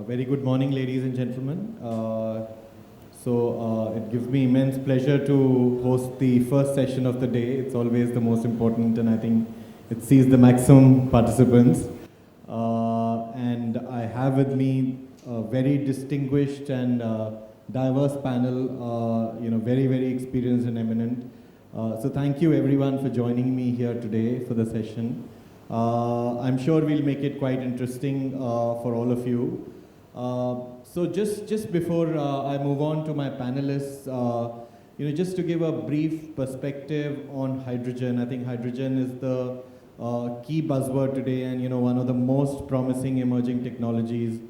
Very good morning, ladies and gentlemen. It gives me immense pleasure to host the first session of the day. It's always the most important, and I think it sees the maximum participants. And I have with me a very distinguished and diverse panel, very, very experienced and eminent. So thank you everyone for joining me here today for the session. I'm sure we'll make it quite interesting for all of you. So just before I move on to my panelists, just to give a brief perspective on hydrogen. I think hydrogen is the key buzzword today, and one of the most promising emerging technologies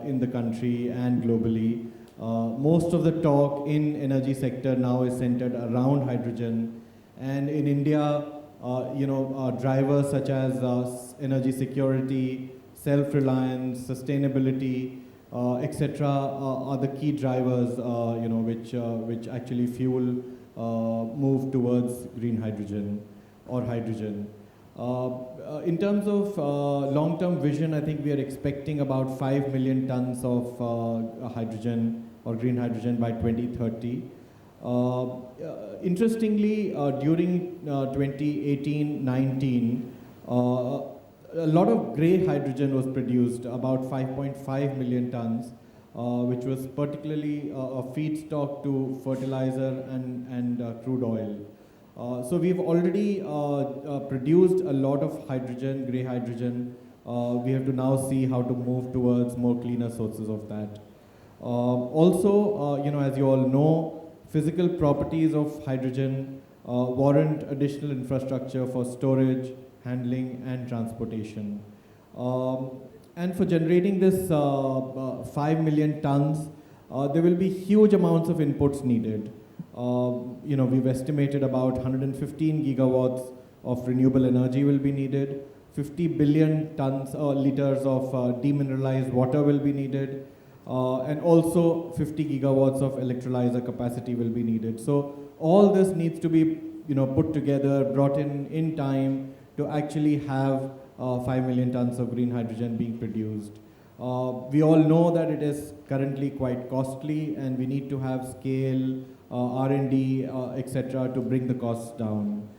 in the country and globally. Most of the talk in energy sector now is centered around hydrogen, and in India, drivers such as energy security, self-reliance, sustainability, etc. Are the key drivers, which actually fuel move towards green hydrogen or hydrogen. In terms of long-term vision, I think we are expecting about 5 million tons of hydrogen or green hydrogen by 2030. Interestingly, during 2018-19, a lot of grey hydrogen was produced, about 5.5 million tons, which was particularly a feedstock to fertilizer and crude oil. So we've already produced a lot of hydrogen, grey hydrogen. We have to now see how to move towards more cleaner sources of that. Also, as you all know, physical properties of hydrogen warrant additional infrastructure for storage, handling, and transportation. And for generating this 5 million tons, there will be huge amounts of inputs needed. We've estimated about 115 gigawatts of renewable energy will be needed, 50 billion tons or liters of demineralized water will be needed, and also 50 gigawatts of electrolyzer capacity will be needed. So all this needs to be put together, brought in time to actually have 5 million tons of green hydrogen being produced. We all know that it is currently quite costly, and we need to have scale, R&D, etc. to bring the costs down.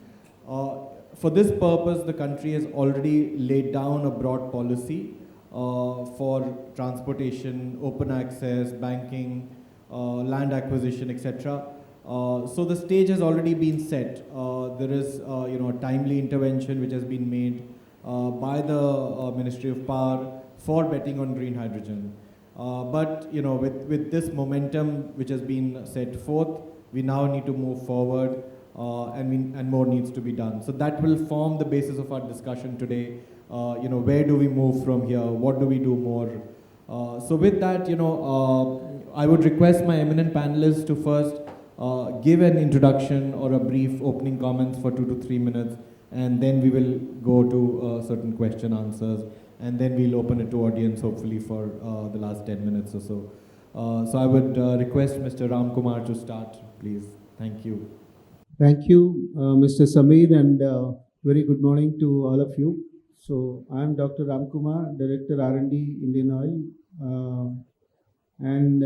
For this purpose, the country has already laid down a broad policy for transportation, open access, banking, land acquisition, etc. So the stage has already been set. There is a timely intervention which has been made by the Ministry of Power for betting on green hydrogen. But with this momentum which has been set forth, we now need to move forward, and more needs to be done. So that will form the basis of our discussion today. Where do we move from here? What do we do more? So with that, I would request my eminent panelists to first give an introduction or a brief opening comments for 2 to 3 minutes, and then we will go to certain question answers, and then we'll open it to audience hopefully for the last 10 minutes or so. So I would request Mr. Ramakumar to start, please. Thank you. Thank you, Mr. Sameer, and very good morning to all of you. So I am Dr. Ramakumar, Director R&D, Indian Oil, and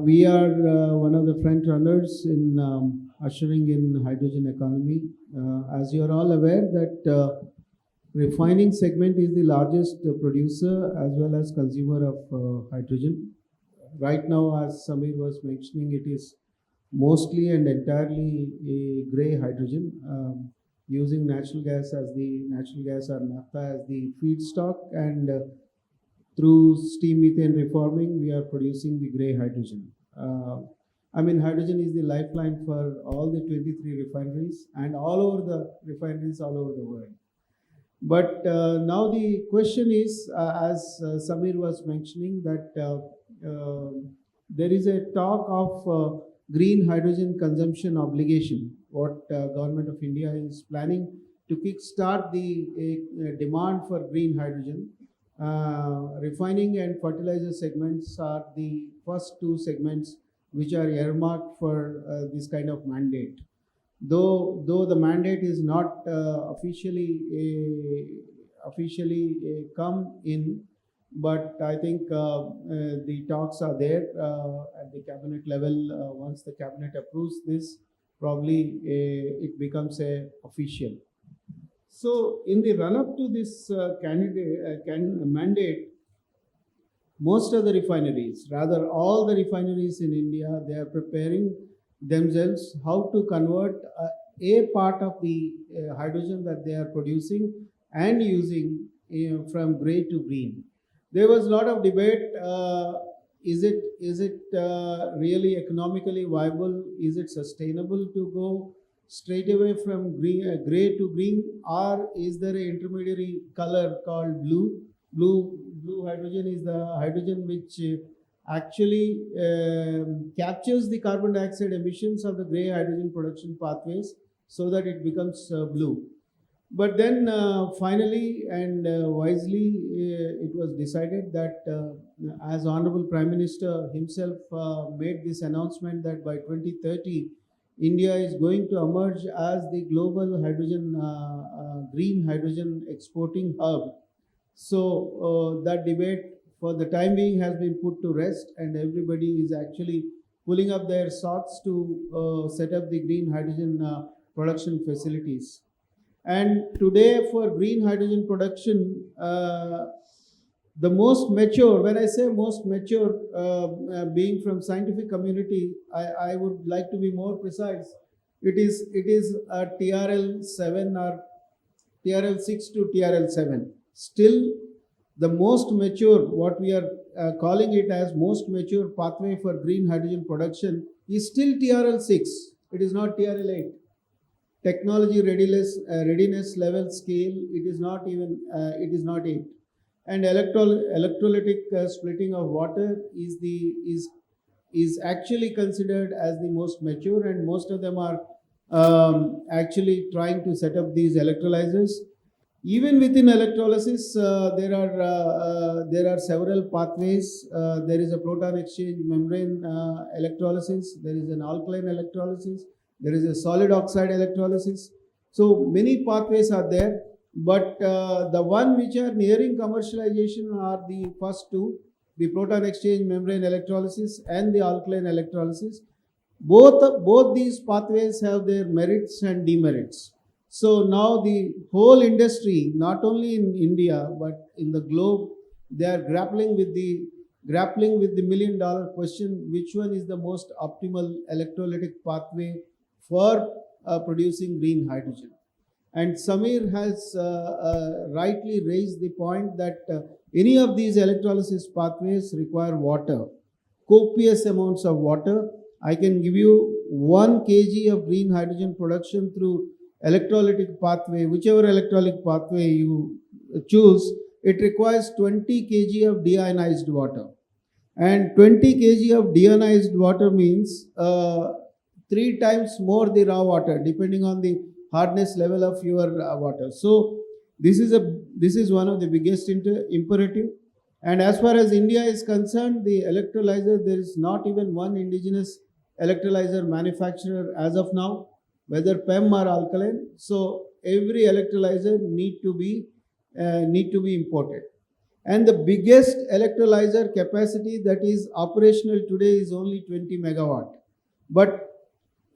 we are one of the front runners in ushering in hydrogen economy. As you are all aware that refining segment is the largest producer as well as consumer of hydrogen. Right now, as Sameer was mentioning, it is mostly and entirely a grey hydrogen, using natural gas or naphtha as the feedstock, and through steam methane reforming, we are producing the grey hydrogen. Hydrogen is the lifeline for all the 23 refineries and all over the refineries all over the world. But now the question is, as Sameer was mentioning, that there is a talk of green hydrogen consumption obligation, what Government of India is planning to kickstart the demand for green hydrogen. Refining and fertilizer segments are the first two segments which are earmarked for this kind of mandate. Though the mandate is not officially come in, but I think the talks are there at the cabinet level. Once the cabinet approves this, probably it becomes a official. So in the run-up to this mandate, most of the refineries, rather all the refineries in India, they are preparing themselves how to convert a part of the hydrogen that they are producing and using from gray to green. There was a lot of debate. Is it really economically viable? Is it sustainable to go straight away from gray to green, or is there an intermediary color called blue? Blue hydrogen is the hydrogen which actually captures the carbon dioxide emissions of the gray hydrogen production pathways so that it becomes blue. But then finally and wisely it was decided that as Honorable Prime Minister himself made this announcement that by 2030 India is going to emerge as the global hydrogen green hydrogen exporting hub. So that debate for the time being has been put to rest, and everybody is actually pulling up their socks to set up the green hydrogen production facilities. And today for green hydrogen production, the most mature, when I say most mature, being from scientific community, I would like to be more precise. It is a TRL 7 or TRL 6 to TRL 7. Still, the most mature, what we are calling it as most mature pathway for green hydrogen production is still TRL 6. It is not TRL 8. Technology readiness level scale, it is not even, it is not 8. And electrolytic splitting of water is actually considered as the most mature, and most of them are actually trying to set up these electrolyzers. Even within electrolysis, there are several pathways. There is a proton exchange membrane electrolysis. There is an alkaline electrolysis. There is a solid oxide electrolysis. So many pathways are there, but the one which are nearing commercialization are the first two: the proton exchange membrane electrolysis and the alkaline electrolysis. Both these pathways have their merits and demerits. So now the whole industry, not only in India but in the globe, they are grappling with the $1 million question: which one is the most optimal electrolytic pathway for producing green hydrogen? And Samir has rightly raised the point that any of these electrolysis pathways require water, copious amounts of water. I can give you 1 kg of green hydrogen production through electrolytic pathway, whichever electrolytic pathway you choose, it requires 20 kg of deionized water. And 20 kg of deionized water means 3 times more the raw water, depending on the hardness level of your water. So this is one of the biggest imperative. And as far as India is concerned, the electrolyzer, there is not even one indigenous electrolyzer manufacturer as of now, whether PEM or alkaline. So every electrolyzer need to be imported. And the biggest electrolyzer capacity that is operational today is only 20 megawatt. But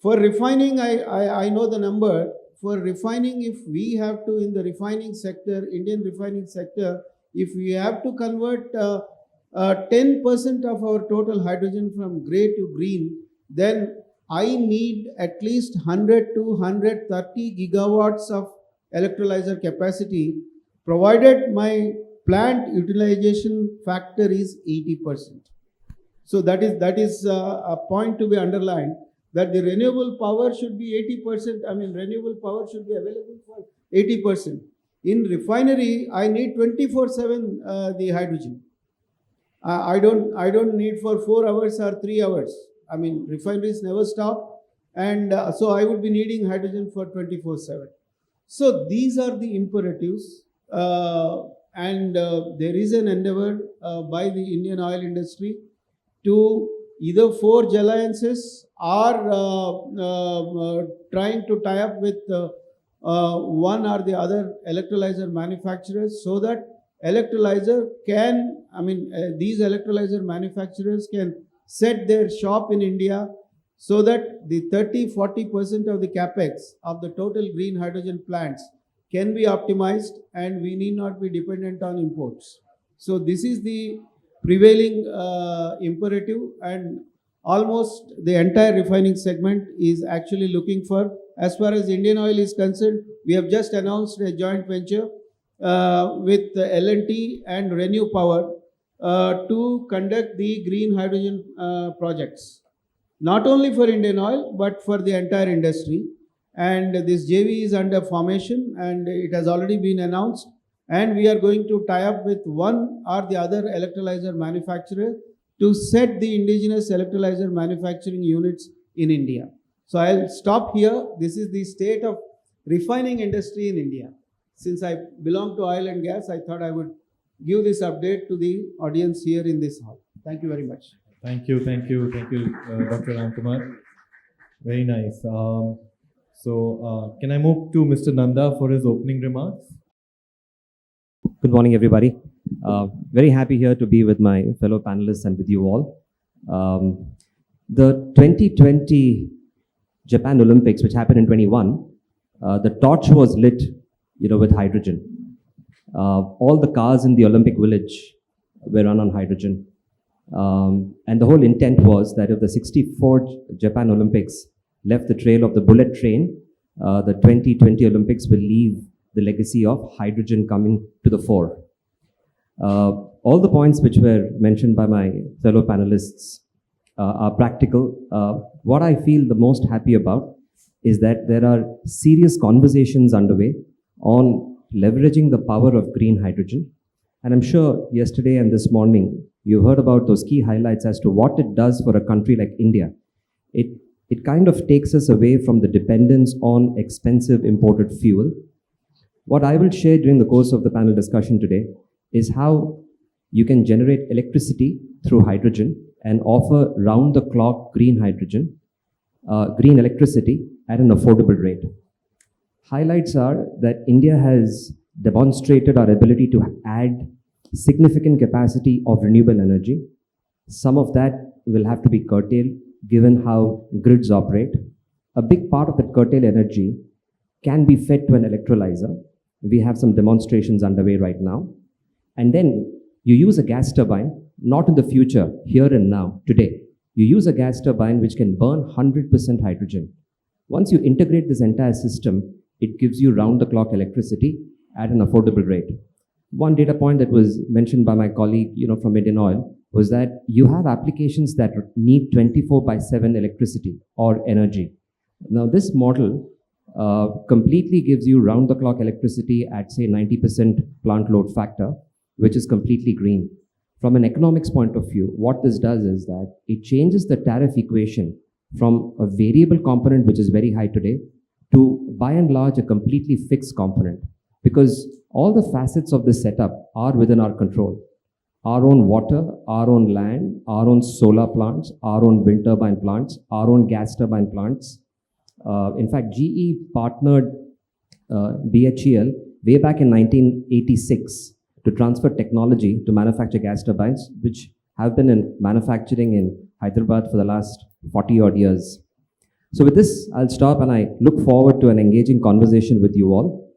for refining, I know the number. For refining, if we have to, in the refining sector, Indian refining sector, if we have to convert 10% of our total hydrogen from gray to green, then I need at least 100 to 130 gigawatts of electrolyzer capacity, provided my plant utilization factor is 80%. So that is a point to be underlined, that the renewable power should be 80%. I mean, renewable power should be available for 80%. In refinery, I need 24/7 the hydrogen. I don't need for 4 hours or 3 hours. I mean, refineries never stop, and so I would be needing hydrogen for 24/7. So these are the imperatives, and there is an endeavor by the Indian oil industry to either forge alliances or trying to tie up with one or the other electrolyzer manufacturers, so that electrolyzer can, these electrolyzer manufacturers can set their shop in India so that the 30-40% of the capex of the total green hydrogen plants can be optimized and we need not be dependent on imports. So this is the prevailing imperative, and almost the entire refining segment is actually looking for. As far as Indian Oil is concerned, we have just announced a joint venture with L&T and Renew Power to conduct the green hydrogen projects, not only for Indian Oil but for the entire industry. And this JV is under formation and it has already been announced, and we are going to tie up with one or the other electrolyzer manufacturer to set the indigenous electrolyzer manufacturing units in India. So I'll stop here. This is the state of refining industry in India. Since I belong to oil and gas, I thought I would give this update to the audience here in this hall. Thank you very much. Thank you, Dr. Ramakumar. Very nice. Can I move to Mr. Nanda for his opening remarks? Good morning, everybody. Very happy here to be with my fellow panelists and with you all. The 2020 Japan Olympics, which happened in 21, the torch was lit, with hydrogen. All the cars in the Olympic Village were run on hydrogen. And the whole intent was that if the 64 Japan Olympics left the trail of the bullet train, the 2020 Olympics will leave the legacy of hydrogen coming to the fore. All the points which were mentioned by my fellow panelists are practical. What I feel the most happy about is that there are serious conversations underway on leveraging the power of green hydrogen. And I'm sure yesterday and this morning, you heard about those key highlights as to what it does for a country like India. It kind of takes us away from the dependence on expensive imported fuel. What I will share during the course of the panel discussion today is how you can generate electricity through hydrogen and offer round-the-clock green hydrogen, green electricity at an affordable rate. Highlights are that India has demonstrated our ability to add significant capacity of renewable energy. Some of that will have to be curtailed given how grids operate. A big part of that curtailed energy can be fed to an electrolyzer. We have some demonstrations underway right now. And then you use a gas turbine, not in the future, here and now, today. You use a gas turbine which can burn 100% hydrogen. Once you integrate this entire system, it gives you round-the-clock electricity at an affordable rate. One data point that was mentioned by my colleague, from Indian Oil, was that you have applications that need 24/7 electricity or energy. Now, this model completely gives you round-the-clock electricity at, say, 90% plant load factor, which is completely green. From an economics point of view, what this does is that it changes the tariff equation from a variable component, which is very high today, to, by and large, a completely fixed component. Because all the facets of this setup are within our control. Our own water, our own land, our own solar plants, our own wind turbine plants, our own gas turbine plants. In fact, GE partnered BHEL way back in 1986 to transfer technology to manufacture gas turbines, which have been in manufacturing in Hyderabad for the last 40 odd years. So with this, I'll stop, and I look forward to an engaging conversation with you all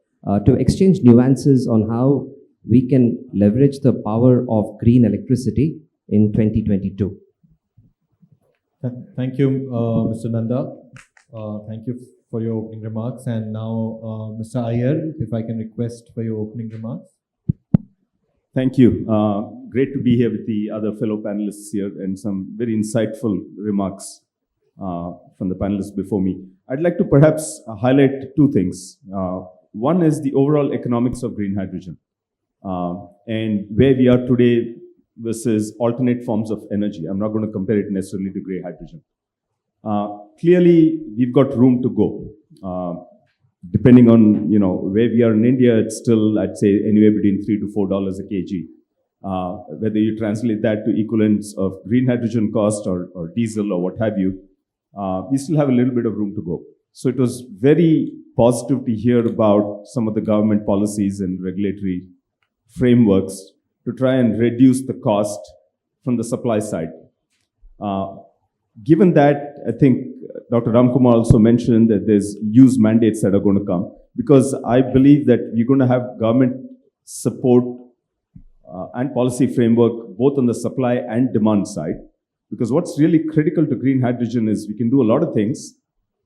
to exchange nuances on how we can leverage the power of green electricity in 2022. Thank you, Mr. Nanda. Thank you for your opening remarks. And now, Mr. Iyer, if I can request for your opening remarks. Thank you. Great to be here with the other fellow panelists here and some very insightful remarks from the panelists before me. I'd like to perhaps highlight two things. One is the overall economics of green hydrogen and where we are today versus alternate forms of energy. I'm not going to compare it necessarily to gray hydrogen. Clearly, we've got room to go. Depending on where we are in India, it's still, I'd say, anywhere between $3 to $4 a kg. Whether you translate that to equivalents of green hydrogen cost or diesel or what have you, we still have a little bit of room to go. So it was very positive to hear about some of the government policies and regulatory frameworks to try and reduce the cost from the supply side. Given that, I think Dr. Ramakumar also mentioned that there's use mandates that are going to come, because I believe that we're going to have government support and policy framework both on the supply and demand side. Because what's really critical to green hydrogen is we can do a lot of things,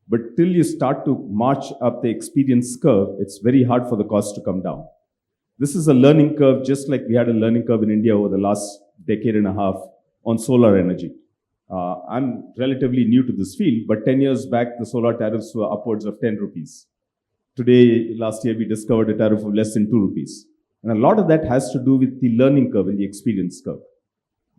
but till you start to march up the experience curve, it's very hard for the cost to come down. This is a learning curve, just like we had a learning curve in India over the last decade and a half on solar energy. I'm relatively new to this field, but 10 years back, the solar tariffs were upwards of 10 rupees. Today, last year, we discovered a tariff of less than 2 rupees. And a lot of that has to do with the learning curve and the experience curve.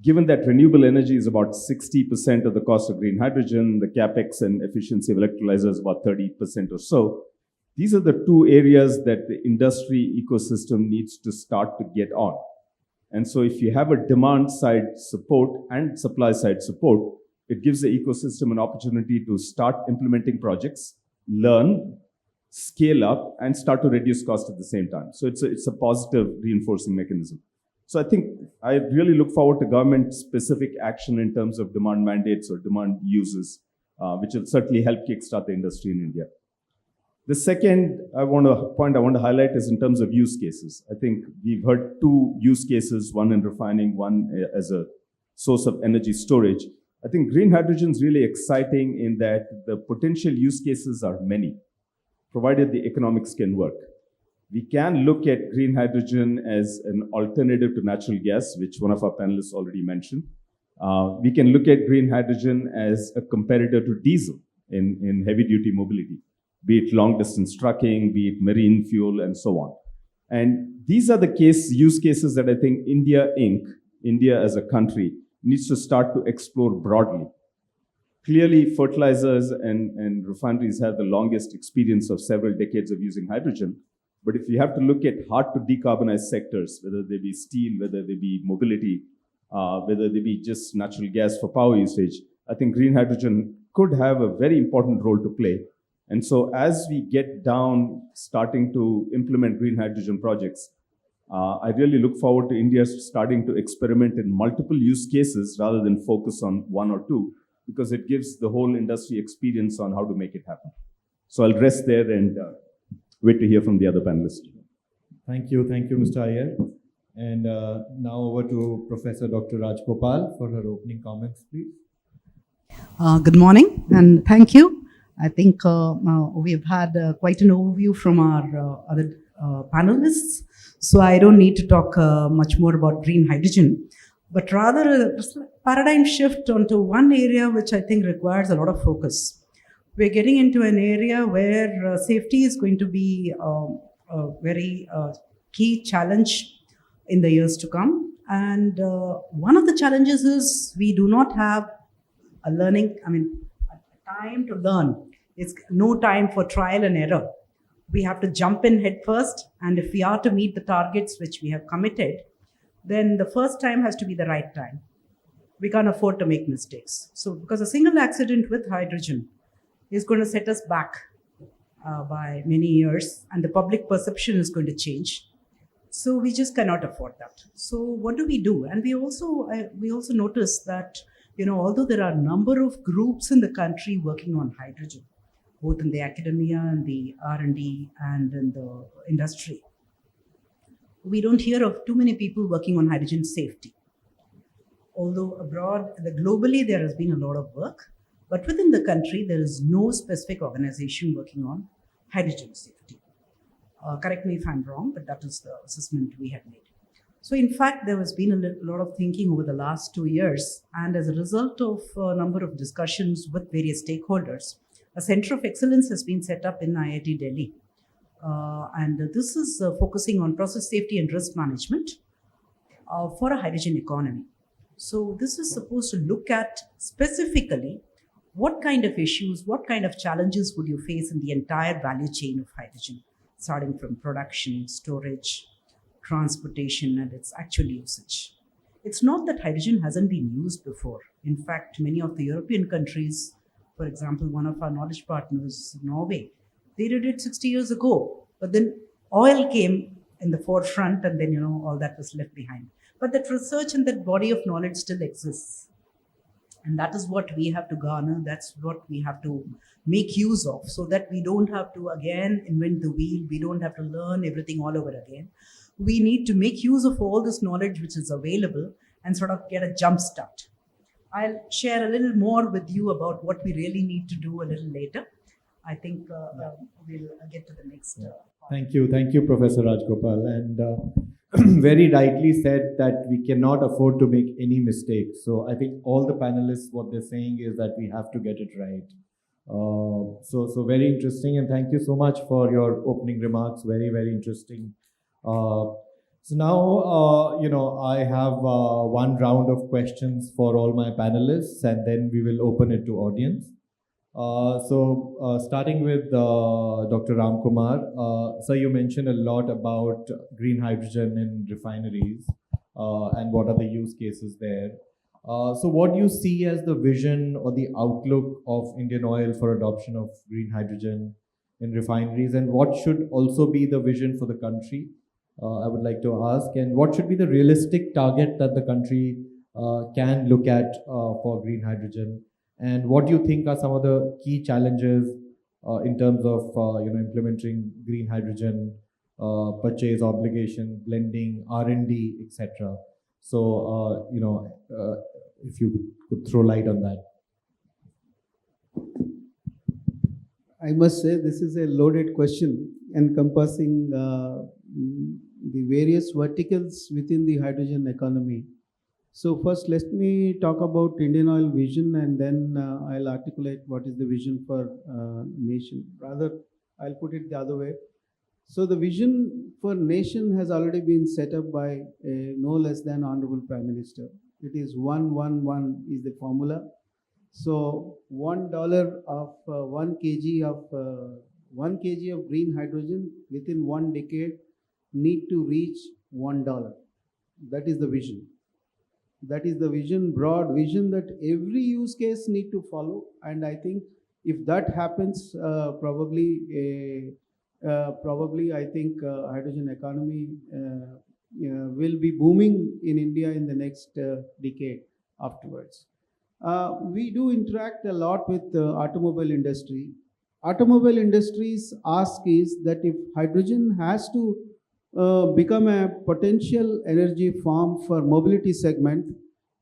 Given that renewable energy is about 60% of the cost of green hydrogen, the capex and efficiency of electrolyzers is about 30% or so, these are the two areas that the industry ecosystem needs to start to get on. And so if you have a demand side support and supply side support, it gives the ecosystem an opportunity to start implementing projects, learn, scale up, and start to reduce cost at the same time. So it's a positive reinforcing mechanism. So I think I really look forward to government-specific action in terms of demand mandates or demand uses, which will certainly help kickstart the industry in India. The second point I want to highlight is in terms of use cases. I think we've heard two use cases, one in refining, one as a source of energy storage. I think green hydrogen is really exciting in that the potential use cases are many, provided the economics can work. We can look at green hydrogen as an alternative to natural gas, which one of our panelists already mentioned. We can look at green hydrogen as a competitor to diesel in heavy-duty mobility, be it long-distance trucking, be it marine fuel, and so on. And these are the use cases that I think India as a country, needs to start to explore broadly. Clearly, fertilizers and refineries have the longest experience of several decades of using hydrogen. But if you have to look at hard to decarbonize sectors, whether they be steel, whether they be mobility, whether they be just natural gas for power usage, I think green hydrogen could have a very important role to play. And so as we get down starting to implement green hydrogen projects, I really look forward to India starting to experiment in multiple use cases rather than focus on one or two, because it gives the whole industry experience on how to make it happen. So I'll rest there and wait to hear from the other panelists. Thank you, Mr. Iyer. And now over to Professor Dr. Rajagopal for her opening comments, please. Good morning and thank you. I think we've had quite an overview from our other panelists, so I don't need to talk much more about green hydrogen, but rather a paradigm shift onto one area which I think requires a lot of focus. We're getting into an area where safety is going to be a very key challenge in the years to come. And one of the challenges is we do not have a time to learn. It's no time for trial and error. We have to jump in head first. And if we are to meet the targets which we have committed, then the first time has to be the right time. We can't afford to make mistakes. So because a single accident with hydrogen is going to set us back by many years, and the public perception is going to change. So we just cannot afford that. So what do we do? And we also notice that, although there are a number of groups in the country working on hydrogen, both in the academia and the R&D and in the industry, we don't hear of too many people working on hydrogen safety. Although abroad, globally, there has been a lot of work, but within the country, there is no specific organization working on hydrogen safety. Correct me if I'm wrong, but that is the assessment we have made. So in fact, there has been a lot of thinking over the last 2 years, and as a result of a number of discussions with various stakeholders, a center of excellence has been set up in IIT Delhi. And this is focusing on process safety and risk management for a hydrogen economy. So this is supposed to look at specifically what kind of issues, what kind of challenges would you face in the entire value chain of hydrogen, starting from production, storage, transportation, and its actual usage. It's not that hydrogen hasn't been used before. In fact, many of the European countries, for example, one of our knowledge partners, Norway, they did it 60 years ago. But then oil came in the forefront, and then all that was left behind. But that research and that body of knowledge still exists, and that is what we have to garner. That's what we have to make use of, so that we don't have to again invent the wheel. We don't have to learn everything all over again. We need to make use of all this knowledge which is available and sort of get a jump start. I'll share a little more with you about what we really need to do a little later. I think we'll get to the next. Thank you, Professor Rajagopal. And very rightly said that we cannot afford to make any mistakes. So I think all the panelists, what they're saying is that we have to get it right. So very interesting, and thank you so much for your opening remarks. Very, very interesting. So now, I have one round of questions for all my panelists, and then we will open it to audience. Starting with Dr. Ramakumar, sir, you mentioned a lot about green hydrogen in refineries and what are the use cases there. So what do you see as the vision or the outlook of Indian Oil for adoption of green hydrogen in refineries, and what should also be the vision for the country? I would like to ask, and what should be the realistic target that the country can look at for green hydrogen? And what do you think are some of the key challenges in terms of implementing green hydrogen, purchase obligation, blending, R&D, etc.? So if you could throw light on that. I must say this is a loaded question encompassing the various verticals within the hydrogen economy. So first, let me talk about Indian Oil vision, and then I'll articulate what is the vision for nation. Rather, I'll put it the other way. So the vision for nation has already been set up by no less than Honorable Prime Minister. It is 1-1-1 is the formula. So $1 of 1 kg of green hydrogen within 1 decade need to reach $1. That is the vision. That is the vision, broad vision that every use case need to follow. And I think if that happens, probably I think hydrogen economy will be booming in India in the next decade afterwards. We do interact a lot with the automobile industry. Automobile industry's ask is that if hydrogen has to become a potential energy form for mobility segment,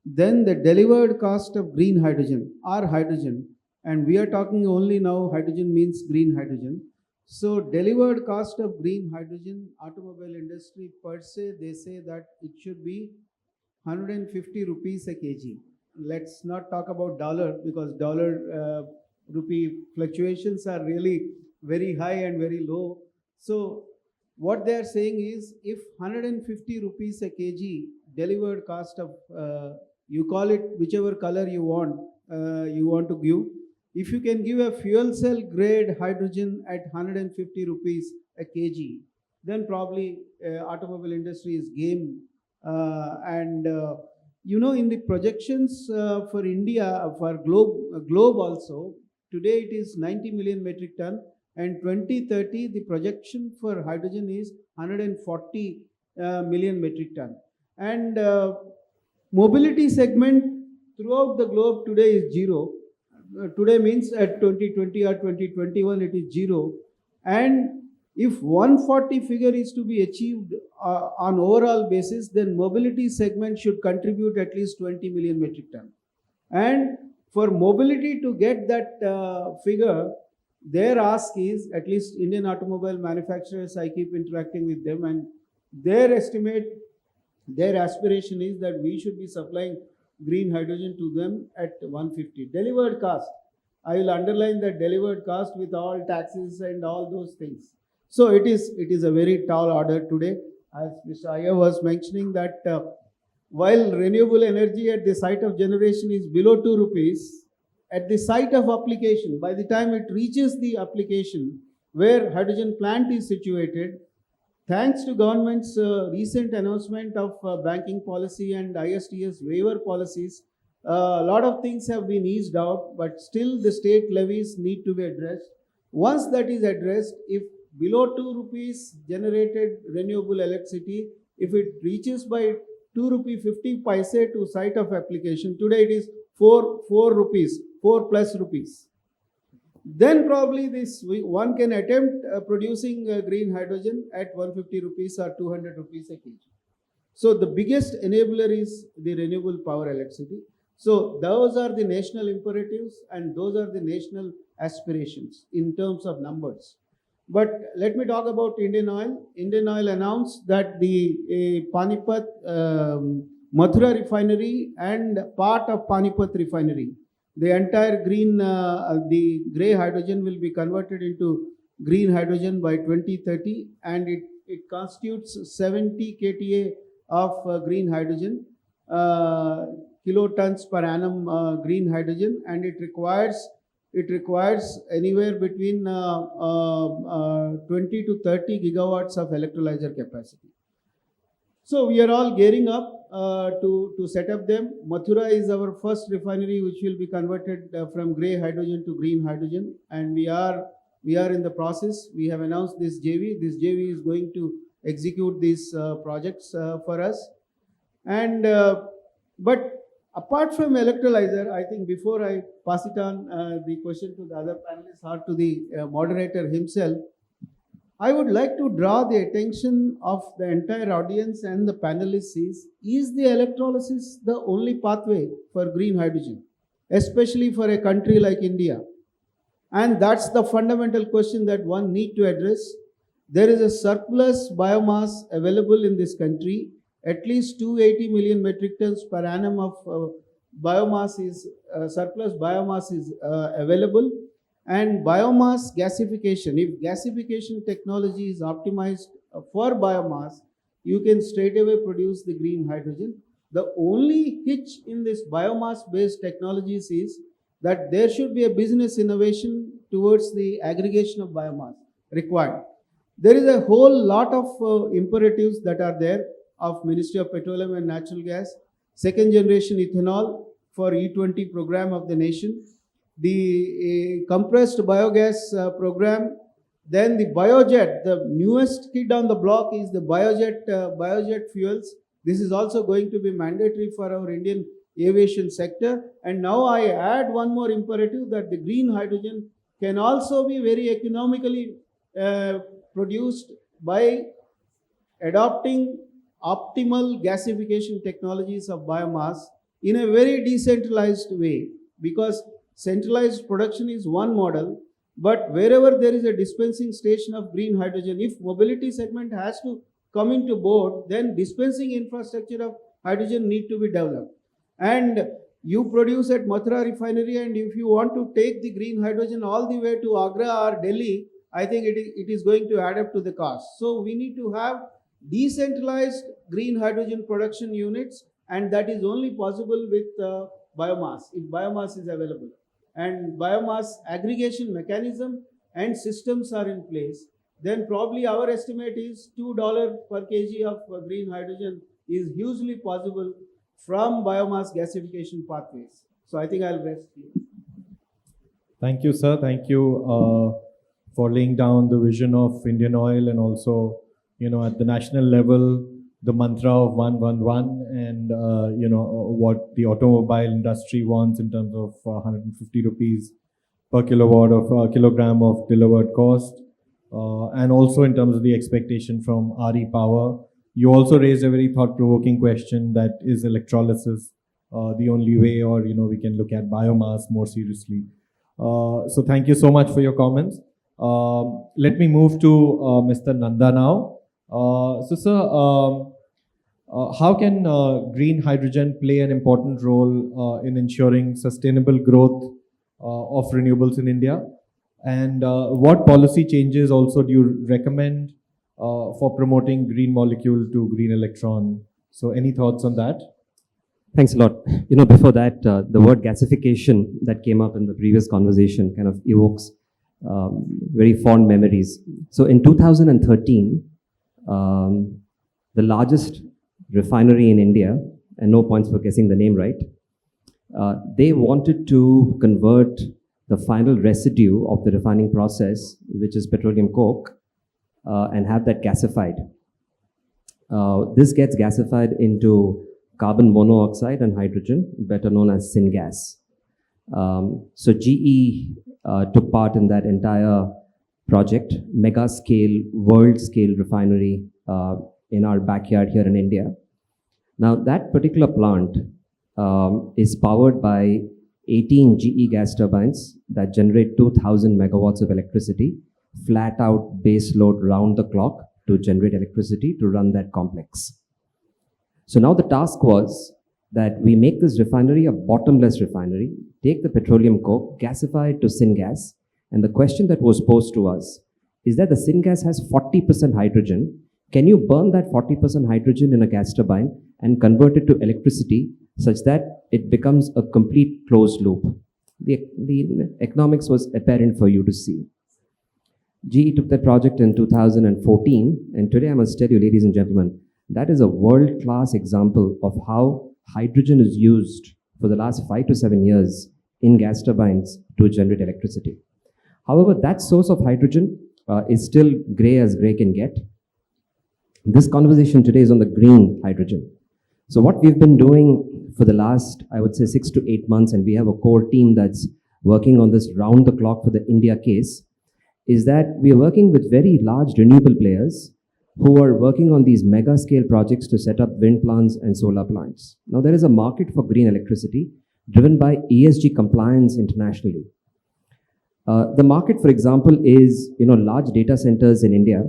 then the delivered cost of green hydrogen or hydrogen, and we are talking only now hydrogen means green hydrogen. So delivered cost of green hydrogen, automobile industry per se, they say that it should be 150 rupees a kg. Let's not talk about dollar, because dollar rupee fluctuations are really very high and very low. So what they are saying is, if 150 rupees a kg delivered cost of, you call it whichever color you want to give, if you can give a fuel cell grade hydrogen at 150 rupees a kg, then probably automobile industry is game. In the projections for India, for globe also, today it is 90 million metric ton, and 2030 the projection for hydrogen is 140 million metric ton. And mobility segment throughout the globe today is zero. Today means at 2020 or 2021 it is zero. And if 140 figure is to be achieved on overall basis, then mobility segment should contribute at least 20 million metric ton. And for mobility to get that figure, their ask is, at least Indian automobile manufacturers, I keep interacting with them, and their estimate, their aspiration is that we should be supplying green hydrogen to them at 150. Delivered cost, I will underline that delivered cost with all taxes and all those things. So it is a very tall order today. As Mr. Iyer was mentioning that while renewable energy at the site of generation is below 2 rupees, at the site of application, by the time it reaches the application where hydrogen plant is situated, thanks to government's recent announcement of banking policy and ISTS waiver policies, a lot of things have been eased out, but still the state levies need to be addressed. Once that is addressed, if below 2 rupees generated renewable electricity, if it reaches by 2 rupee 50 paise to site of application, today it is 4 rupees, 4 plus rupees. Then probably one can attempt producing green hydrogen at 150 rupees or 200 rupees a kg. So the biggest enabler is the renewable power electricity. So those are the national imperatives and those are the national aspirations in terms of numbers. But let me talk about Indian Oil. Indian Oil announced that the Panipat Mathura refinery and part of Panipat refinery, the entire green, the grey hydrogen will be converted into green hydrogen by 2030, and it constitutes 70 kTA of green hydrogen, kilotons per annum green hydrogen, and it requires anywhere between 20 to 30 gigawatts of electrolyzer capacity. So we are all gearing up to set up them. Mathura is our first refinery which will be converted from grey hydrogen to green hydrogen, and we are in the process. We have announced this JV. This JV is going to execute these projects for us. And but apart from electrolyzer, I think before I pass it on the question to the other panelists or to the moderator himself, I would like to draw the attention of the entire audience and the panelists is the electrolysis the only pathway for green hydrogen, especially for a country like India? And that's the fundamental question that one need to address. There is a surplus biomass available in this country. At least 280 million metric tons per annum of biomass is surplus biomass is available. And biomass gasification, if gasification technology is optimized for biomass, you can straight away produce the green hydrogen. The only hitch in this biomass based technologies is that there should be a business innovation towards the aggregation of biomass required. There is a whole lot of imperatives that are there of Ministry of Petroleum and Natural Gas, second generation ethanol for E20 program of the nation, the compressed biogas program, then the biojet. The newest kid on the block is the biojet fuels. This is also going to be mandatory for our Indian aviation sector. And now I add one more imperative, that the green hydrogen can also be very economically produced by adopting optimal gasification technologies of biomass in a very decentralized way, because centralized production is one model, but wherever there is a dispensing station of green hydrogen, if mobility segment has to come into board, then dispensing infrastructure of hydrogen need to be developed. And you produce at Mathura refinery, and if you want to take the green hydrogen all the way to Agra or Delhi, I think it is going to add up to the cost. So we need to have decentralized green hydrogen production units, and that is only possible with biomass, if biomass is available. And biomass aggregation mechanism and systems are in place, then probably our estimate is $2 per kg of green hydrogen is hugely possible from biomass gasification pathways. So I think I'll rest here. Thank you, sir. Thank you for laying down the vision of Indian Oil, and also, at the national level, the mantra of 111, and what the automobile industry wants in terms of 150 rupees per kilogram of delivered cost, and also in terms of the expectation from RE Power. You also raised a very thought-provoking question, that is electrolysis the only way, or we can look at biomass more seriously. So thank you so much for your comments. Let me move to Mr. Nanda now. So sir, how can green hydrogen play an important role in ensuring sustainable growth of renewables in India? And what policy changes also do you recommend for promoting green molecule to green electron? So any thoughts on that? Thanks a lot. Before that, the word gasification that came up in the previous conversation kind of evokes very fond memories. So in 2013, the largest refinery in India, and no points for guessing the name right, they wanted to convert the final residue of the refining process, which is petroleum coke, and have that gasified. This gets gasified into carbon monoxide and hydrogen, better known as syngas. So GE took part in that entire project, mega scale, world scale refinery in our backyard here in India. Now that particular plant is powered by 18 GE gas turbines that generate 2000 megawatts of electricity, flat out base load round the clock to generate electricity to run that complex. So now the task was that we make this refinery a bottomless refinery, take the petroleum coke, gasify it to syngas, and the question that was posed to us is that the syngas has 40% hydrogen. Can you burn that 40% hydrogen in a gas turbine and convert it to electricity such that it becomes a complete closed loop? The economics was apparent for you to see. GE took that project in 2014, and today I must tell you, ladies and gentlemen, that is a world-class example of how hydrogen is used for the last 5 to 7 years in gas turbines to generate electricity. However, that source of hydrogen is still gray as gray can get. This conversation today is on the green hydrogen. So what we've been doing for the last, I would say, 6 to 8 months, and we have a core team that's working on this round the clock for the India case, is that we are working with very large renewable players who are working on these mega scale projects to set up wind plants and solar plants. Now there is a market for green electricity driven by ESG compliance internationally. The market, for example, is large data centers in India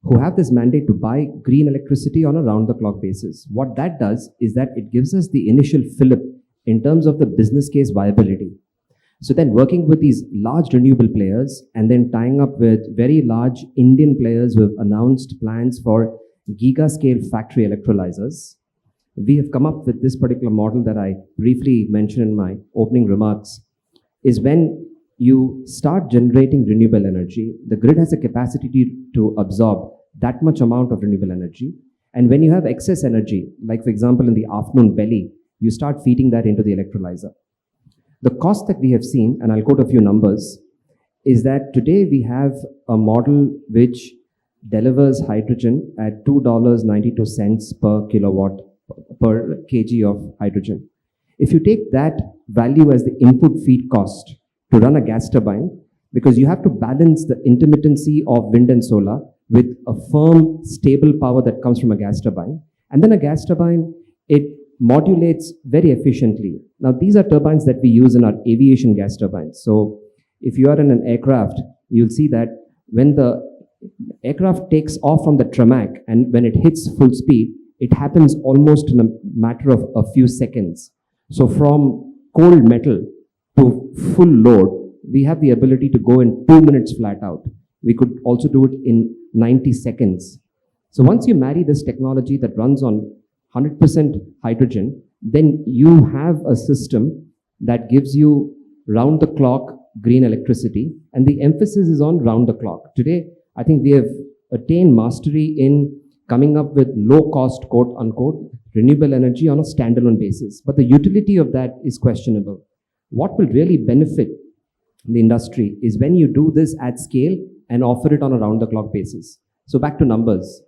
who have this mandate to buy green electricity on a round-the-clock basis. What that does is that it gives us the initial fillip in terms of the business case viability. So then working with these large renewable players and then tying up with very large Indian players who have announced plans for giga-scale factory electrolyzers, we have come up with this particular model that I briefly mentioned in my opening remarks, is when you start generating renewable energy, the grid has a capacity to absorb that much amount of renewable energy. And when you have excess energy, like for example in the afternoon belly, you start feeding that into the electrolyzer. The cost that we have seen, and I'll quote a few numbers, is that today we have a model which delivers hydrogen at $2.92 per kilowatt per kg of hydrogen. If you take that value as the input feed cost to run a gas turbine, because you have to balance the intermittency of wind and solar with a firm, stable power that comes from a gas turbine. And then a gas turbine, it modulates very efficiently. Now, these are turbines that we use in our aviation gas turbines. So if you are in an aircraft, you'll see that when the aircraft takes off from the tarmac and when it hits full speed, it happens almost in a matter of a few seconds. So from cold metal to full load, we have the ability to go in 2 minutes flat out. We could also do it in 90 seconds. So once you marry this technology that runs on 100% hydrogen, then you have a system that gives you round-the-clock green electricity, and the emphasis is on round-the-clock. Today, I think we have attained mastery in coming up with low-cost, quote-unquote, renewable energy on a standalone basis. But the utility of that is questionable. What will really benefit the industry is when you do this at scale and offer it on a round-the-clock basis. So back to numbers.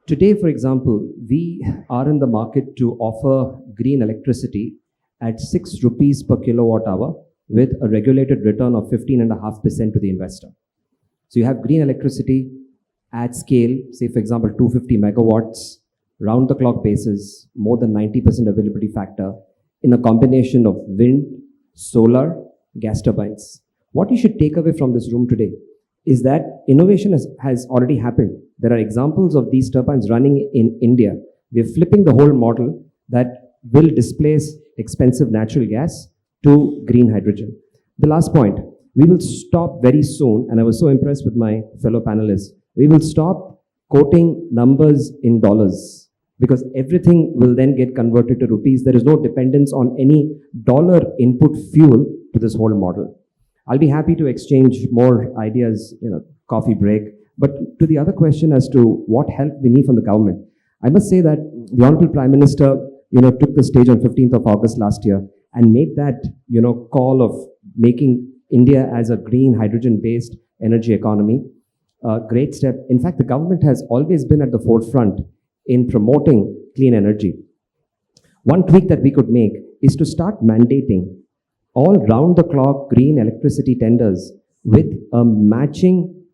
Today, for example, we are in the market to offer green electricity at 6 rupees per kilowatt hour with a regulated return of 15.5% to the investor. So you have green electricity at scale, say for example 250 megawatts, round-the-clock basis, more than 90% availability factor in a combination of wind, solar, gas turbines. What you should take away from this room today is that innovation has already happened. There are examples of these turbines running in India. We're flipping the whole model that will displace expensive natural gas to green hydrogen. The last point, we will stop very soon, and I was so impressed with my fellow panelists, we will stop quoting numbers in dollars because everything will then get converted to rupees. There is no dependence on any dollar input fuel to this whole model. I'll be happy to exchange more ideas, coffee break. But to the other question as to what help we need from the government, I must say that the Honorable Prime Minister, took the stage on 15th of August last year and made that, call of making India as a green hydrogen-based energy economy. a great step. In fact, the government has always been at the forefront in promoting clean energy. One tweak that we could make is to start mandating all round-the-clock green electricity tenders with a matching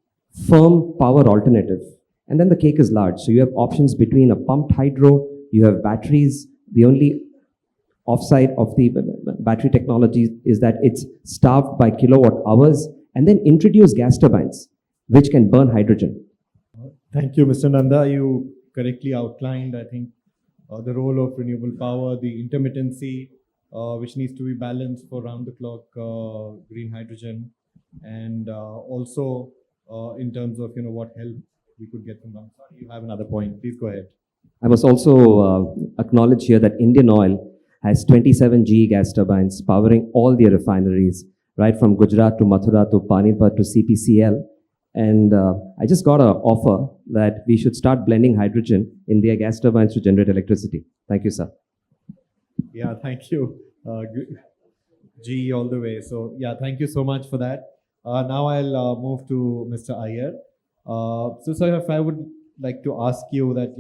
firm power alternative. And then the cake is large. So you have options between a pumped hydro, you have batteries. The only offside of the battery technology is that it's starved by kilowatt hours, and then introduce gas turbines, which can burn hydrogen. Thank you, Mr. Nanda. You correctly outlined, I think, the role of renewable power, the intermittency, which needs to be balanced for round-the-clock green hydrogen, and also in terms of what help we could get from them. Sorry, you have another point. Please go ahead. I must also acknowledge here that Indian Oil has 27 GE gas turbines powering all their refineries, right from Gujarat to Mathura to Panipat to CPCL. And I just got an offer that we should start blending hydrogen in their gas turbines to generate electricity. Thank you, sir. Yeah, thank you. GE all the way. So yeah, thank you so much for that. Now I'll move to Mr. Iyer. So sir, if I would like to ask you that,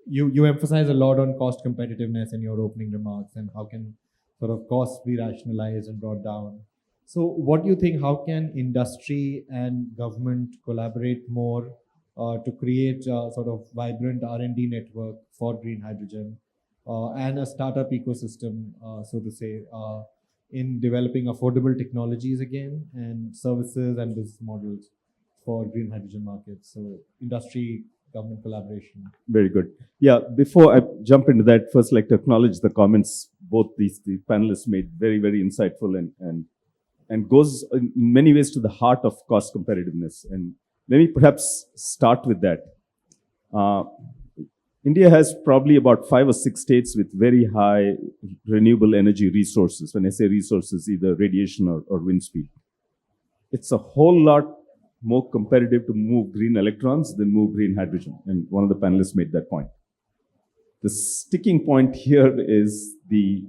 you emphasize a lot on cost competitiveness in your opening remarks and how can sort of costs be rationalized and brought down. So what do you think, how can industry and government collaborate more to create a sort of vibrant R&D network for green hydrogen and a startup ecosystem, so to say, in developing affordable technologies again and services and business models for green hydrogen markets? So industry, government collaboration. Very good. Yeah, before I jump into that, first I'd like to acknowledge the comments both the panelists made, very, very insightful and goes in many ways to the heart of cost competitiveness. And let me perhaps start with that. India has probably about 5 or 6 states with very high renewable energy resources. When I say resources, either radiation or wind speed. It's a whole lot more competitive to move green electrons than move green hydrogen. And one of the panelists made that point. The sticking point here is the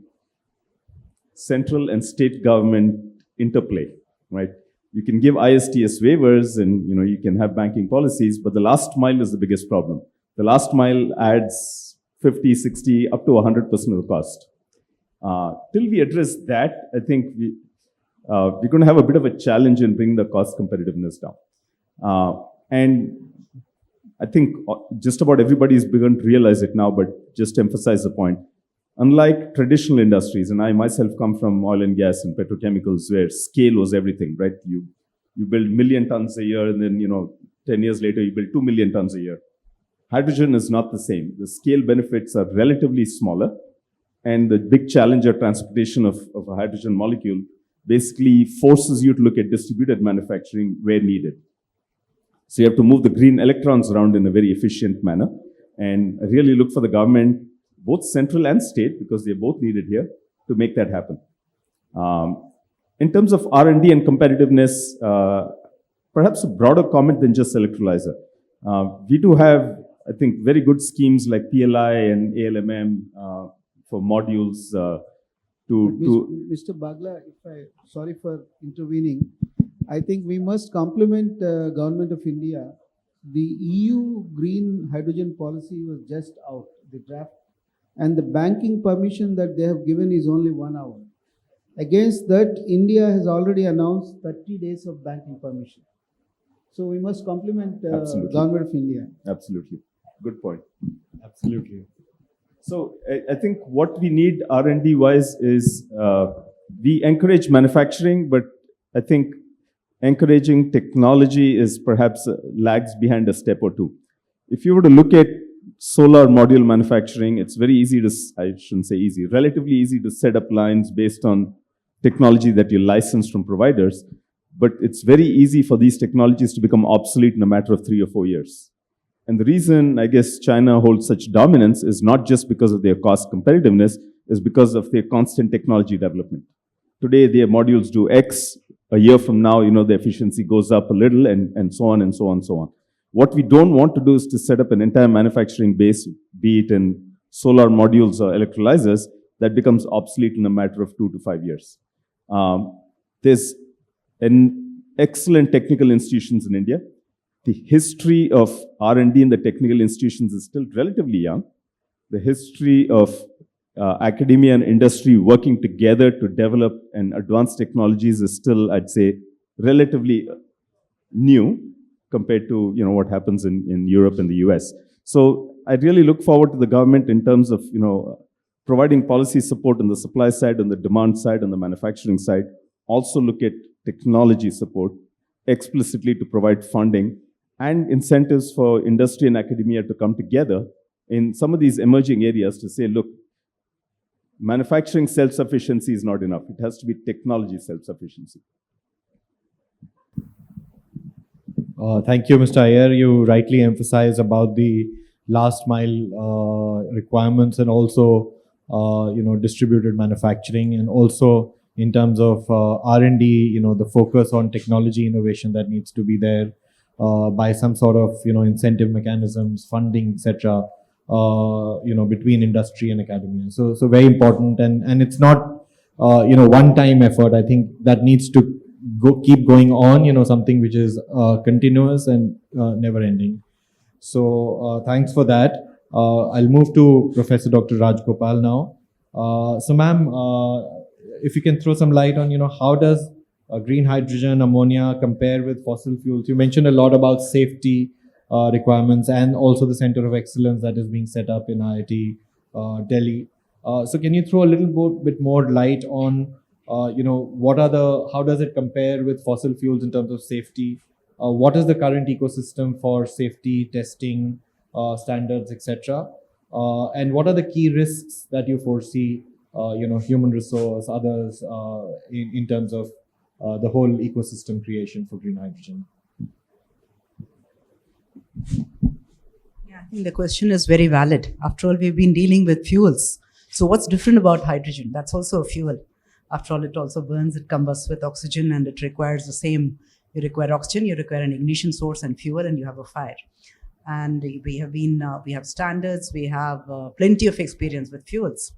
central and state government interplay, right? You can give ISTS waivers and you can have banking policies, but the last mile is the biggest problem. The last mile adds 50, 60, up to 100% of the cost. Till we address that, I think we're going to have a bit of a challenge in bringing the cost competitiveness down. And I think just about everybody has begun to realize it now, but just to emphasize the point, unlike traditional industries, and I myself come from oil and gas and petrochemicals where scale was everything, right? You build 1 million tons a year and then, 10 years later, you build 2 million tons a year. Hydrogen is not the same. The scale benefits are relatively smaller, and the big challenge of transportation of a hydrogen molecule basically forces you to look at distributed manufacturing where needed. So you have to move the green electrons around in a very efficient manner and really look for the government, both central and state, because they're both needed here, to make that happen. In terms of R&D and competitiveness, perhaps a broader comment than just electrolyzer. We do have, I think, very good schemes like PLI and ALMM for modules Mr. Bagla, sorry for intervening. I think we must compliment Government of India. The EU green hydrogen policy was just out, the draft, and the banking permission that they have given is only 1 hour. Against that, India has already announced 30 days of banking permission. So we must compliment Government of India. Absolutely. Good point. Absolutely. So I think what we need R&D wise is we encourage manufacturing, but I think encouraging technology is perhaps lags behind a step or two. If you were to look at solar module manufacturing, it's very easy to, I shouldn't say easy, relatively easy to set up lines based on technology that you license from providers, but it's very easy for these technologies to become obsolete in a matter of 3 or 4 years. And the reason, I guess, China holds such dominance is not just because of their cost competitiveness, is because of their constant technology development. Today, their modules do X. A year from now, the efficiency goes up a little and so on and so on and so on. What we don't want to do is to set up an entire manufacturing base, be it in solar modules or electrolyzers, that becomes obsolete in a matter of 2 to 5 years. There's an excellent technical institutions in India. the history of R&D in the technical institutions is still relatively young. The history of academia and industry working together to develop and advance technologies is still, I'd say, relatively new compared to what happens in Europe and the US. So I really look forward to the government in terms of providing policy support on the supply side, on the demand side, on the manufacturing side. Also look at technology support explicitly to provide funding and incentives for industry and academia to come together in some of these emerging areas to say, look, manufacturing self-sufficiency is not enough. It has to be technology self-sufficiency. Thank you, Mr. Iyer. You rightly emphasized about the last mile requirements and also, distributed manufacturing, and also in terms of R&D, the focus on technology innovation that needs to be there by some sort of, incentive mechanisms, funding, etc. Between industry and academia. So very important, and it's not, one-time effort. I think that needs to keep going on, something which is continuous and never ending. So thanks for that. I'll move to Professor Dr. Rajagopal now. So ma'am, if you can throw some light on, how does green hydrogen, ammonia compare with fossil fuels? You mentioned a lot about safety requirements and also the Center of Excellence that is being set up in IIT Delhi. So can you throw a little bit more light on, how does it compare with fossil fuels in terms of safety? What is the current ecosystem for safety, testing, standards, etc.? And what are the key risks that you foresee, human resource, others, in terms of the whole ecosystem creation for green hydrogen? Yeah, I think the question is very valid. After all, we've been dealing with fuels. So what's different about hydrogen? That's also a fuel. After all, it also burns, it combusts with oxygen, and it requires the same. You require oxygen, you require an ignition source and fuel, and you have a fire. And we have standards, we have plenty of experience with fuels.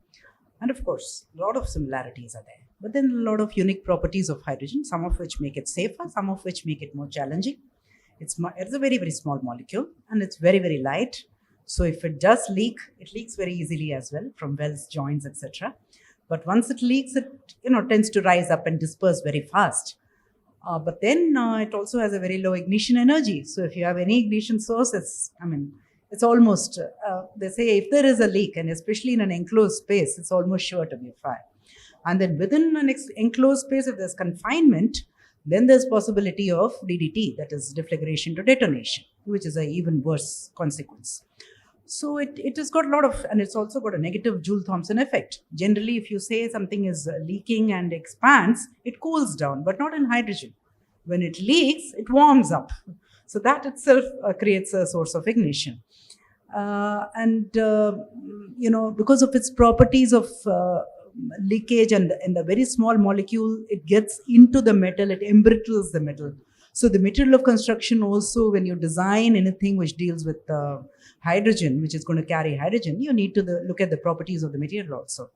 And of course, a lot of similarities are there. But then a lot of unique properties of hydrogen, some of which make it safer, some of which make it more challenging. It's a very, very small molecule, and it's very, very light. So if it does leak, it leaks very easily as well from wells, joints, etc. But once it leaks, it tends to rise up and disperse very fast. But then it also has a very low ignition energy. So if you have any ignition source, it's almost, they say if there is a leak, and especially in an enclosed space, it's almost sure to be a fire. And then within an enclosed space, if there's confinement, then there's possibility of DDT, that is deflagration to detonation, which is an even worse consequence. So it has got a lot of, and it's also got a negative Joule-Thomson effect. Generally, if you say something is leaking and expands, it cools down, but not in hydrogen. When it leaks, it warms up. So that itself creates a source of ignition. Because of its properties of leakage and the very small molecule, it gets into the metal, it embrittles the metal. So the material of construction also, when you design anything which deals with hydrogen, which is going to carry hydrogen, you need to look at the properties of the material also.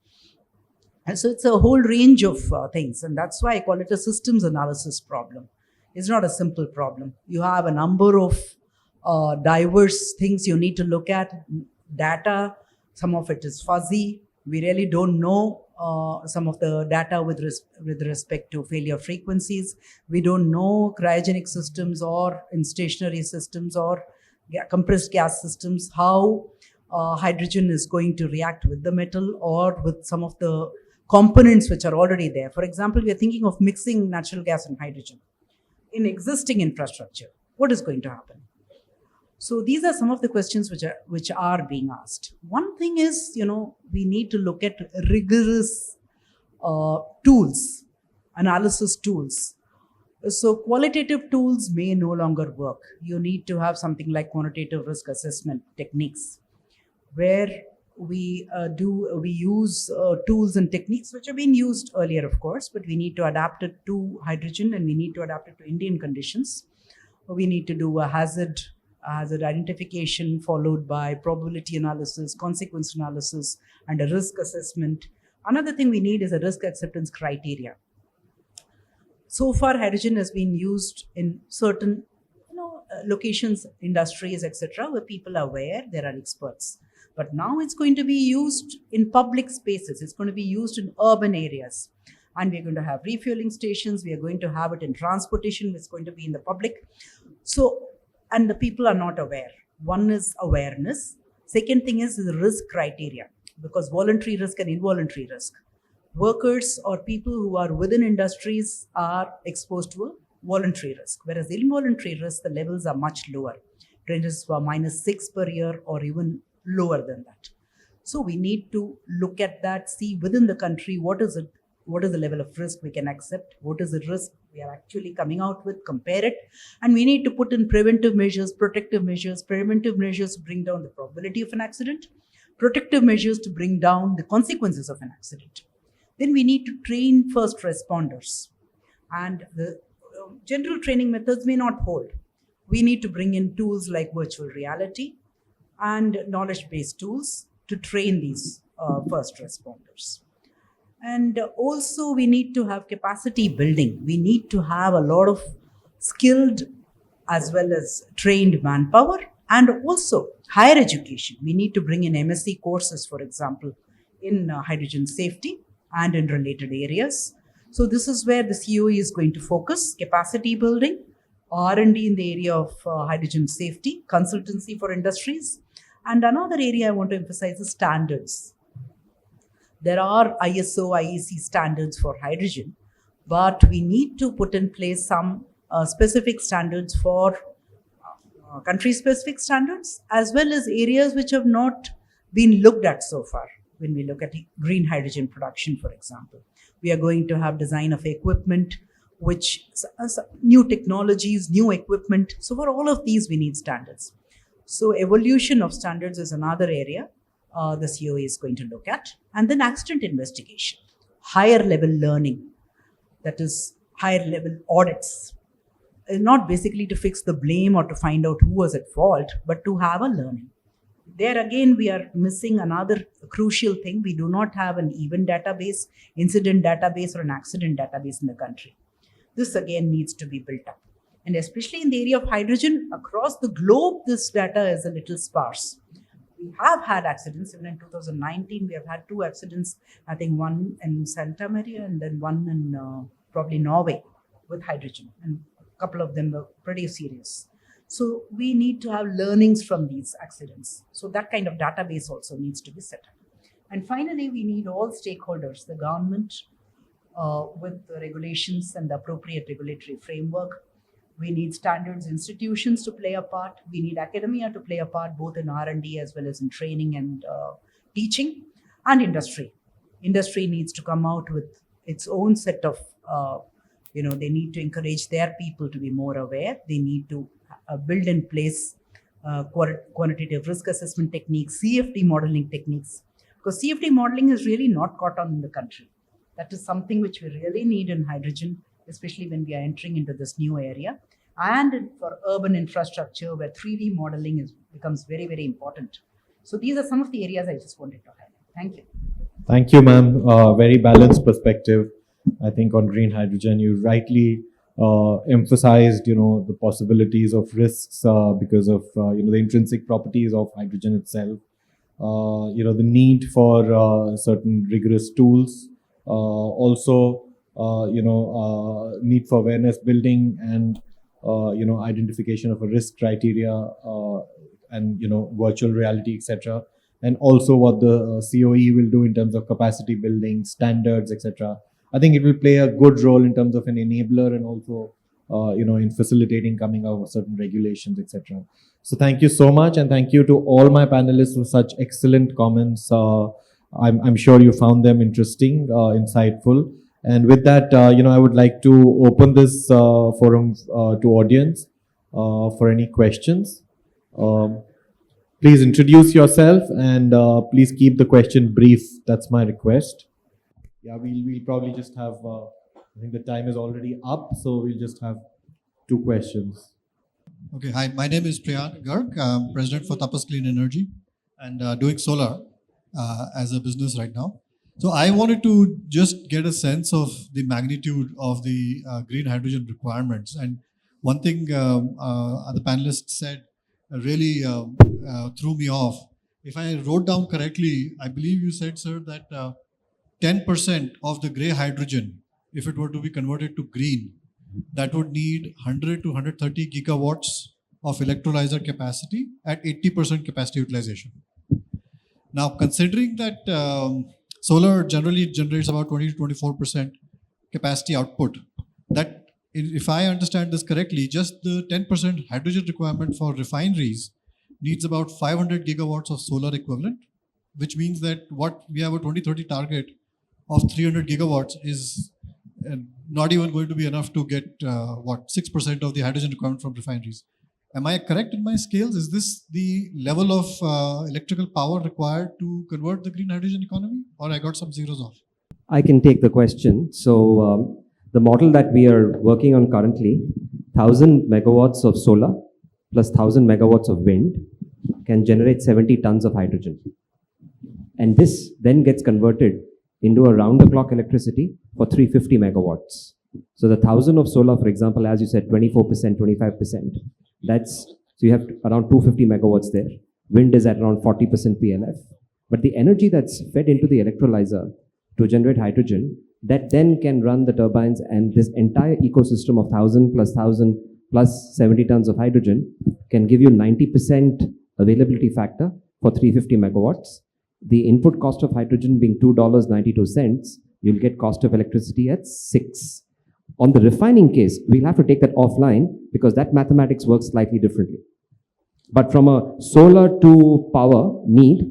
And so it's a whole range of things. And that's why I call it a systems analysis problem. It's not a simple problem. You have a number of diverse things you need to look at. Data, some of it is fuzzy. We really don't know some of the data with respect to failure frequencies. We don't know cryogenic systems or in stationary systems or compressed gas systems, how hydrogen is going to react with the metal or with some of the components which are already there. For example, we are thinking of mixing natural gas and hydrogen in existing infrastructure. What is going to happen? So these are some of the questions which are being asked. One thing is, we need to look at rigorous tools, analysis tools. So qualitative tools may no longer work. You need to have something like quantitative risk assessment techniques, where we use tools and techniques which have been used earlier, of course, but we need to adapt it to hydrogen and we need to adapt it to Indian conditions. We need to do a hazard identification followed by probability analysis, consequence analysis, and a risk assessment. Another thing we need is a risk acceptance criteria. So far, hydrogen has been used in certain locations, industries, etc., where people are aware, there are experts. But now it's going to be used in public spaces. It's going to be used in urban areas. And we're going to have refueling stations. We are going to have it in transportation. It's going to be in the public. So, and the people are not aware. One is awareness. Second thing is the risk criteria, because voluntary risk and involuntary risk. Workers or people who are within industries are exposed to a voluntary risk, whereas involuntary risk, the levels are much lower. Ranges for -6 per year or even lower than that. So we need to look at that, see within the country what is the level of risk we can accept, what is the risk we are actually coming out with, compare it, and we need to put in preventive measures, protective measures, preventive measures to bring down the probability of an accident, protective measures to bring down the consequences of an accident. Then we need to train first responders, and the general training methods may not hold. We need to bring in tools like virtual reality and knowledge-based tools to train these first responders. And also we need to have capacity building. We need to have a lot of skilled as well as trained manpower, and also higher education. We need to bring in MSc courses, for example, in hydrogen safety and in related areas. So this is where the COE is going to focus: capacity building, R&D in the area of hydrogen safety, consultancy for industries. And another area I want to emphasize is standards. There are ISO, IEC standards for hydrogen, but we need to put in place some specific standards for country-specific standards, as well as areas which have not been looked at so far. When we look at green hydrogen production, for example, we are going to have design of equipment, which new technologies, new equipment. So for all of these, we need standards. So evolution of standards is another area the COE is going to look at. And then accident investigation, higher level learning, that is higher level audits, not basically to fix the blame or to find out who was at fault, but to have a learning. There again, we are missing another crucial thing. We do not have an event database, incident database, or an accident database in the country. This again needs to be built up. And especially in the area of hydrogen, across the globe, this data is a little sparse. We have had accidents. Even in 2019, we have had 2 accidents, I think one in Santa Maria and then one in probably Norway with hydrogen. And a couple of them were pretty serious. So we need to have learnings from these accidents. So that kind of database also needs to be set up. And finally, we need all stakeholders, the government with the regulations and the appropriate regulatory framework. We need standards institutions to play a part. We need academia to play a part, both in R&D as well as in training and teaching, and industry. Industry needs to come out with its own set of, they need to encourage their people to be more aware. They need to build in place quantitative risk assessment techniques, CFD modeling techniques, because CFD modeling is really not caught on in the country. That is something which we really need in hydrogen, especially when we are entering into this new area, and for urban infrastructure where 3D modeling becomes very, very important. So these are some of the areas I just wanted to highlight. Thank you. Thank you, ma'am. Very balanced perspective. I think on green hydrogen, you rightly emphasized, the possibilities of risks because of, the intrinsic properties of hydrogen itself. The need for certain rigorous tools. Also, need for awareness building and, identification of a risk criteria and, virtual reality, etc. And also what the COE will do in terms of capacity building, standards, etc. I think it will play a good role in terms of an enabler and also, in facilitating coming out of certain regulations, etc. So thank you so much, and thank you to all my panelists for such excellent comments. I'm sure you found them interesting, insightful. And with that, I would like to open this forum to audience for any questions. Please introduce yourself and please keep the question brief. That's my request. Yeah, we'll probably just have, I think the time is already up, so we'll just have 2 questions. Okay, hi, my name is Priyan Garg. I'm president for Tapas Clean Energy and doing solar as a business right now. So I wanted to just get a sense of the magnitude of the green hydrogen requirements. And one thing the panelists said really threw me off. If I wrote down correctly, I believe you said, sir, that 10% of the gray hydrogen, if it were to be converted to green, that would need 100 to 130 gigawatts of electrolyzer capacity at 80% capacity utilization. Now, considering that solar generally generates about 20 to 24% capacity output, that if I understand this correctly, just the 10% hydrogen requirement for refineries needs about 500 gigawatts of solar equivalent, which means that what we have a 2030 target of 300 gigawatts is not even going to be enough to get 6% of the hydrogen requirement from refineries. Am I correct in my scales? Is this the level of electrical power required to convert the green hydrogen economy, or I got some zeros off? I can take the question. So the model that we are working on currently, 1000 megawatts of solar plus 1000 megawatts of wind can generate 70 tons of hydrogen. And this then gets converted into a round-the-clock electricity for 350 megawatts. So the 1000 of solar, for example, as you said, 24%, 25%. So you have around 250 megawatts there. Wind is at around 40% PLF. But the energy that's fed into the electrolyzer to generate hydrogen, that then can run the turbines, and this entire ecosystem of 1000 plus 70 tons of hydrogen can give you 90% availability factor for 350 megawatts. The input cost of hydrogen being $2.92, you'll get cost of electricity at 6. On the refining case, we'll have to take that offline because that mathematics works slightly differently. But from a solar to power need,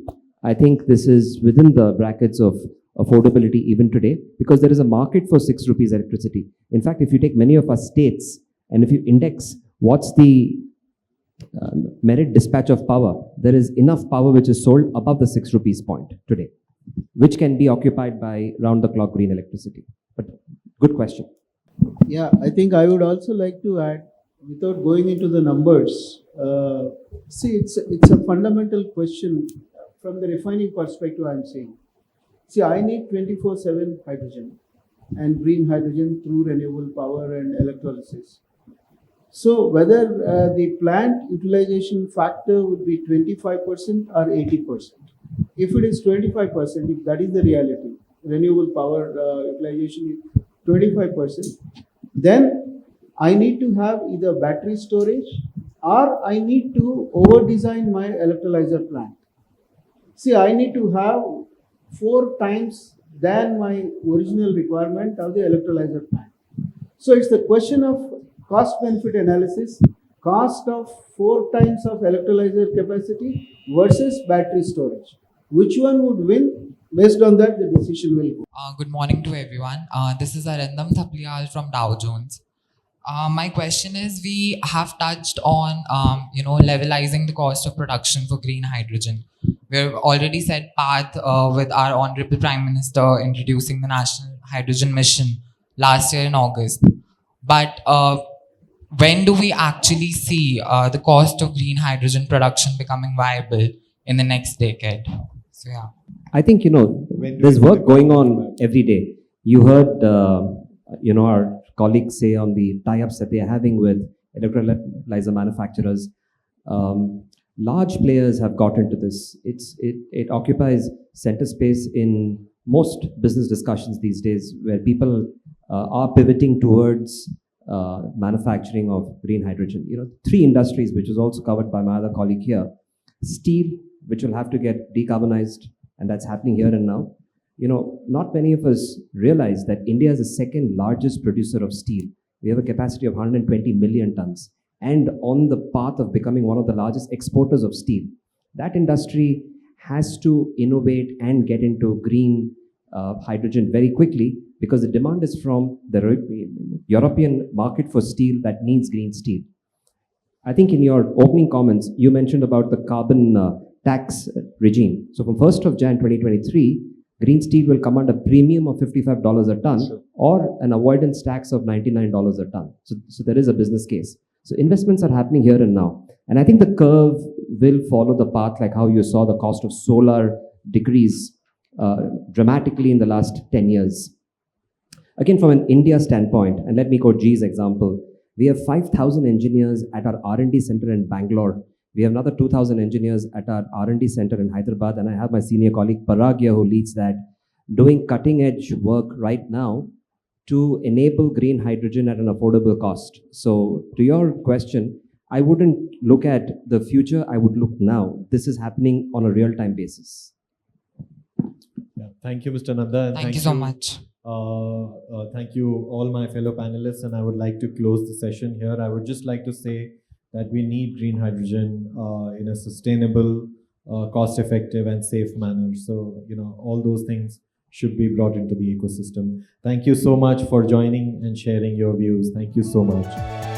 I think this is within the brackets of affordability even today, because there is a market for 6 rupees electricity. In fact, if you take many of our states and if you index what's the merit dispatch of power, there is enough power which is sold above the 6 rupees point today, which can be occupied by round-the-clock green electricity. But good question. Yeah, I think I would also like to add, without going into the numbers, see, it's a fundamental question from the refining perspective. I'm saying, see, I need 24/7 hydrogen and green hydrogen through renewable power and electrolysis. So whether the plant utilization factor would be 25% or 80%. If it is 25%, if that is the reality, renewable power utilization is 25%, then I need to have either battery storage or I need to over-design my electrolyzer plant. See, I need to have 4 times than my original requirement of the electrolyzer plant. So it's the question of cost-benefit analysis, cost of 4 times of electrolyzer capacity versus battery storage. Which one would win? Based on that, the decision will go. Good morning to everyone. This is Arindam Thapliyal from Dow Jones. My question is, we have touched on, levelizing the cost of production for green hydrogen. We've already set path with our Honorable Prime Minister introducing the National Hydrogen Mission last year in August. But when do we actually see the cost of green hydrogen production becoming viable in the next decade? So, yeah. I think, there's work going on every day. You heard, our colleagues say on the tie-ups that they are having with electrolyzer manufacturers. Large players have got into this. It occupies center space in most business discussions these days, where people are pivoting towards manufacturing of green hydrogen. 3 industries, which is also covered by my other colleague here. Steel, which will have to get decarbonized, and that's happening here and now. Not many of us realize that India is the second largest producer of steel. We have a capacity of 120 million tons and on the path of becoming one of the largest exporters of steel. That industry has to innovate and get into green hydrogen very quickly, because the demand is from the European market for steel that needs green steel. I think in your opening comments, you mentioned about the carbon tax regime. So from 1st of January 2023, green steel will command a premium of $55 a ton, sure, or an avoidance tax of $99 a ton. So there is a business case. So investments are happening here and now. And I think the curve will follow the path like how you saw the cost of solar decrease dramatically in the last 10 years. Again, from an India standpoint, and let me quote G's example, We have 5,000 engineers at our R&D center in Bangalore. We have another 2,000 engineers at our R&D center in Hyderabad, and I have my senior colleague Parag here who leads that, doing cutting edge work right now to enable green hydrogen at an affordable cost. So to your question, I wouldn't look at the future, I would look now. This is happening on a real-time basis. Yeah, thank you, Mr. Nanda. And Thank you so much. Thank you, all my fellow panelists. And I would like to close the session here. I would just like to say that we need green hydrogen in a sustainable, cost-effective, and safe manner. So, all those things should be brought into the ecosystem. Thank you so much for joining and sharing your views. Thank you so much.